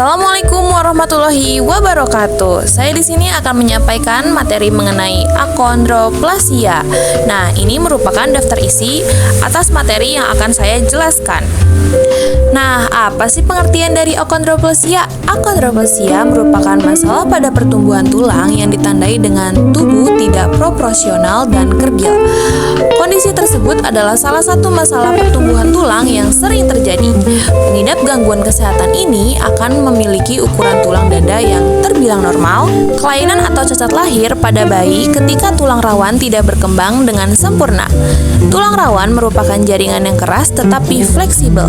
Assalamualaikum warahmatullahi wabarakatuh. Saya di sini akan menyampaikan materi mengenai akondroplasia. Nah, ini merupakan daftar isi atas materi yang akan saya jelaskan. Nah, apa sih pengertian dari akondroplasia? Akondroplasia merupakan masalah pada pertumbuhan tulang yang ditandai dengan tubuh tidak proporsional dan kergil. Kondisi tersebut adalah salah satu masalah pertumbuhan tulang yang sering terjadi. Pengidap gangguan kesehatan ini akan memiliki ukuran tulang dada yang terbilang normal, kelainan atau cacat lahir pada bayi ketika tulang rawan tidak berkembang dengan sempurna. Tulang rawan merupakan jaringan yang keras tetapi fleksibel.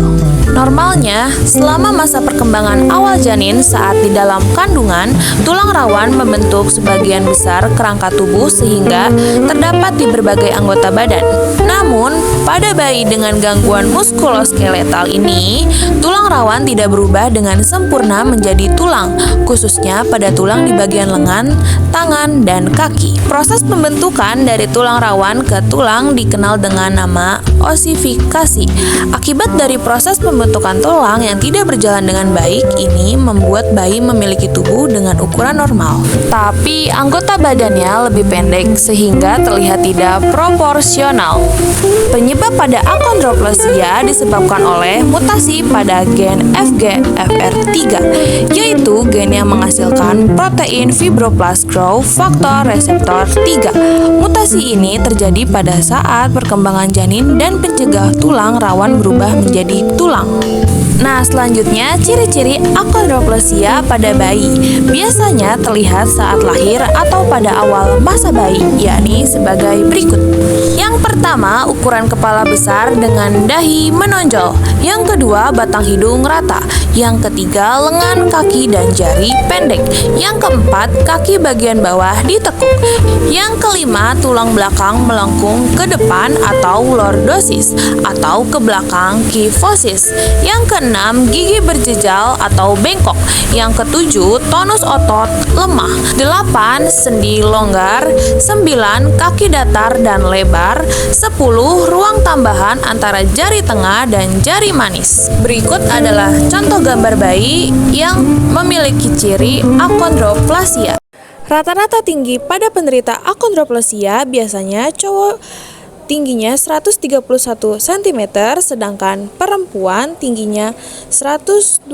Normalnya, selama masa perkembangan awal janin saat di dalam kandungan, tulang rawan membentuk sebagian besar kerangka tubuh sehingga terdapat di berbagai anggota badan. Namun, pada bayi dengan gangguan muskuloskeletal ini, tulang rawan tidak berubah dengan sempurna menjadi tulang, khususnya pada tulang di bagian lengan, tangan, dan kaki. Proses pembentukan dari tulang rawan ke tulang dikenal dengan nama osifikasi. Akibat dari proses pembentukan tulang yang tidak berjalan dengan baik ini membuat bayi memiliki tubuh dengan ukuran normal, tapi anggota badannya lebih pendek sehingga terlihat tidak proporsional. Penyebab pada akondroplasia disebabkan oleh mutasi pada gen FGFR3, yaitu gen yang menghasilkan protein fibroblast growth factor reseptor 3. Mutasi ini terjadi pada saat perkembangan janin dan pencegah tulang rawan berubah menjadi tulang. Nah, selanjutnya ciri-ciri akondroplasia pada bayi biasanya terlihat saat lahir atau pada awal masa bayi, yakni sebagai berikut. Yang pertama, ukuran kepala besar dengan dahi menonjol. Yang kedua, batang hidung rata. Yang ketiga, lengan, kaki, dan jari pendek. Yang keempat, kaki bagian bawah ditekuk. Yang kelima, tulang belakang melengkung ke depan atau lordosis atau ke belakang kifosis. Yang keenam, gigi berjejal atau bengkok. Yang ketujuh, tonus otot lemah. 8, sendi longgar. 9, kaki datar dan lebar. 10, ruang tambahan antara jari tengah dan jari manis. Berikut adalah contoh gambar bayi yang memiliki ciri akondroplasia. Rata-rata tinggi pada penderita akondroplasia biasanya cowok tingginya 131 cm, sedangkan perempuan tingginya 123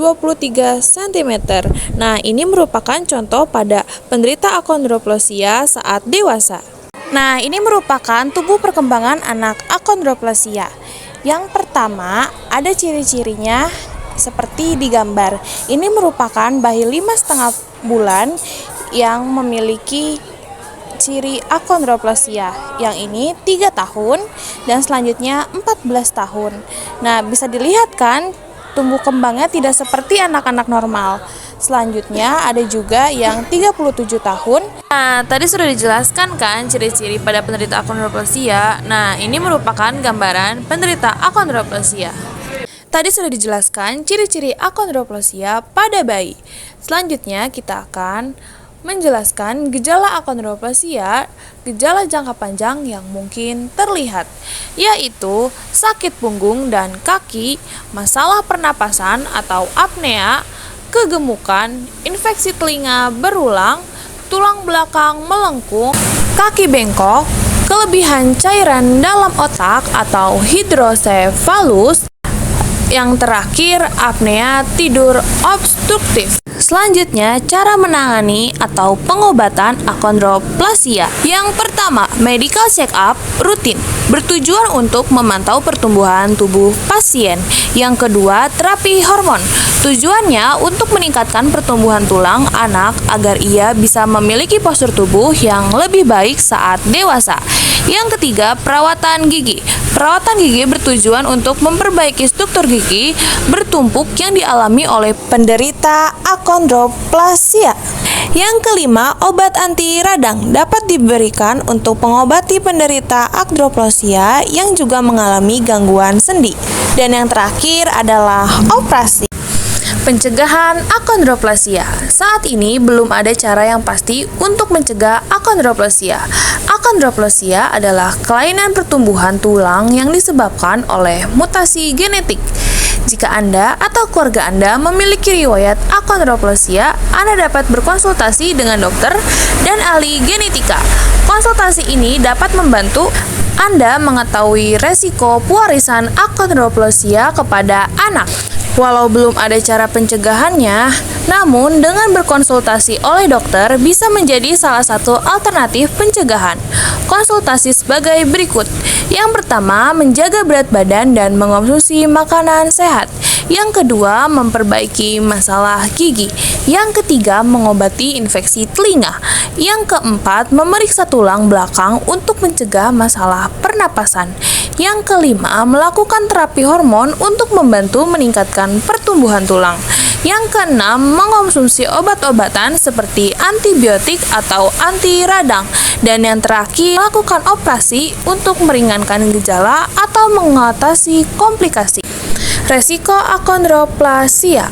cm. Nah, ini merupakan contoh pada penderita akondroplasia saat dewasa. Nah, ini merupakan tubuh perkembangan anak akondroplasia. Yang pertama, ada ciri-cirinya seperti di gambar. Ini merupakan bayi 5,5 bulan yang memiliki ciri akondroplasia. Yang ini 3 tahun dan selanjutnya 14 tahun. Nah, bisa dilihat kan tumbuh kembangnya tidak seperti anak-anak normal. Selanjutnya ada juga yang 37 tahun. Nah, tadi sudah dijelaskan kan ciri-ciri pada penderita akondroplasia. Nah, ini merupakan gambaran penderita akondroplasia. Tadi sudah dijelaskan ciri-ciri akondroplasia pada bayi. Selanjutnya kita akan menjelaskan gejala akondroplasia, gejala jangka panjang yang mungkin terlihat, yaitu sakit punggung dan kaki, masalah pernapasan atau apnea, kegemukan, infeksi telinga berulang, tulang belakang melengkung, kaki bengkok, kelebihan cairan dalam otak atau hidrosefalus, yang terakhir apnea tidur obstruktif. Selanjutnya, cara menangani atau pengobatan akondroplasia. Yang pertama, medical check-up rutin bertujuan untuk memantau pertumbuhan tubuh pasien. Yang kedua, terapi hormon. Tujuannya untuk meningkatkan pertumbuhan tulang anak agar ia bisa memiliki postur tubuh yang lebih baik saat dewasa. Yang ketiga, perawatan gigi. Perawatan gigi bertujuan untuk memperbaiki struktur gigi bertumpuk yang dialami oleh penderita akondroplasia. Yang kelima, obat anti radang dapat diberikan untuk mengobati penderita akondroplasia yang juga mengalami gangguan sendi. Dan yang terakhir adalah operasi. Pencegahan akondroplasia. Saat ini belum ada cara yang pasti untuk mencegah akondroplasia. Akondroplasia adalah kelainan pertumbuhan tulang yang disebabkan oleh mutasi genetik. Jika Anda atau keluarga Anda memiliki riwayat akondroplasia, Anda dapat berkonsultasi dengan dokter dan ahli genetika. Konsultasi ini dapat membantu Anda mengetahui resiko pewarisan akondroplasia kepada anak. Walau belum ada cara pencegahannya, namun dengan berkonsultasi oleh dokter bisa menjadi salah satu alternatif pencegahan. Konsultasi sebagai berikut. Yang pertama, menjaga berat badan dan mengonsumsi makanan sehat. Yang kedua, memperbaiki masalah gigi. Yang ketiga, mengobati infeksi telinga. Yang keempat, memeriksa tulang belakang untuk mencegah masalah pernapasan. Yang kelima, melakukan terapi hormon untuk membantu meningkatkan pertumbuhan tulang. Yang keenam, mengonsumsi obat-obatan seperti antibiotik atau anti radang. Dan yang terakhir, melakukan operasi untuk meringankan gejala atau mengatasi komplikasi. Resiko akondroplasia.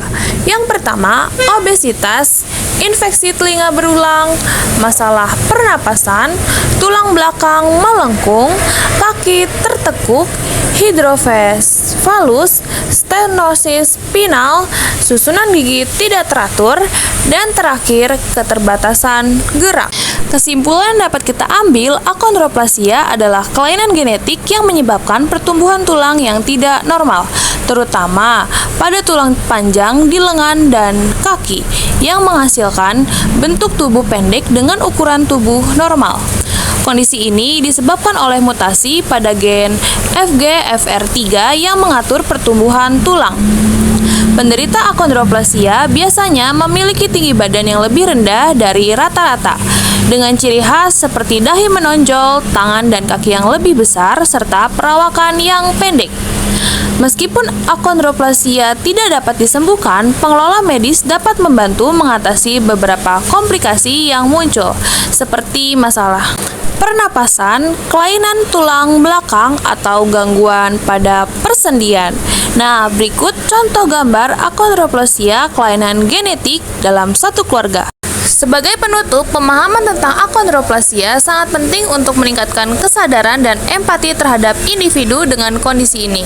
Yang pertama, obesitas, infeksi telinga berulang, masalah pernapasan, tulang belakang melengkung, kaki tertekuk, hidrosefalus, stenosis spinal, susunan gigi tidak teratur, dan terakhir keterbatasan gerak. Kesimpulan dapat kita ambil, akondroplasia adalah kelainan genetik yang menyebabkan pertumbuhan tulang yang tidak normal, terutama pada tulang panjang di lengan dan kaki, yang menghasilkan bentuk tubuh pendek dengan ukuran tubuh normal. Kondisi ini disebabkan oleh mutasi pada gen FGFR3 yang mengatur pertumbuhan tulang. Penderita akondroplasia biasanya memiliki tinggi badan yang lebih rendah dari rata-rata, dengan ciri khas seperti dahi menonjol, tangan dan kaki yang lebih besar, serta perawakan yang pendek. Meskipun akondroplasia tidak dapat disembuhkan, pengelola medis dapat membantu mengatasi beberapa komplikasi yang muncul, seperti masalah pernapasan, kelainan tulang belakang, atau gangguan pada persendian. Nah, berikut contoh gambar akondroplasia kelainan genetik dalam satu keluarga. Sebagai penutup, pemahaman tentang akondroplasia sangat penting untuk meningkatkan kesadaran dan empati terhadap individu dengan kondisi ini.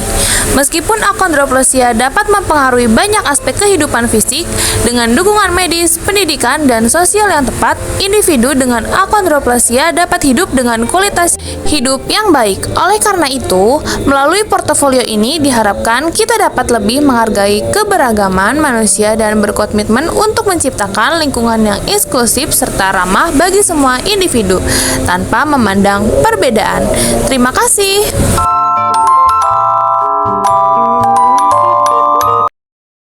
Meskipun akondroplasia dapat mempengaruhi banyak aspek kehidupan fisik, dengan dukungan medis, pendidikan, dan sosial yang tepat, individu dengan akondroplasia dapat hidup dengan kualitas hidup yang baik. Oleh karena itu, melalui portofolio ini diharapkan kita dapat lebih menghargai keberagaman manusia dan berkomitmen untuk menciptakan lingkungan yang inklusif serta ramah bagi semua individu tanpa memandang perbedaan. Terima kasih.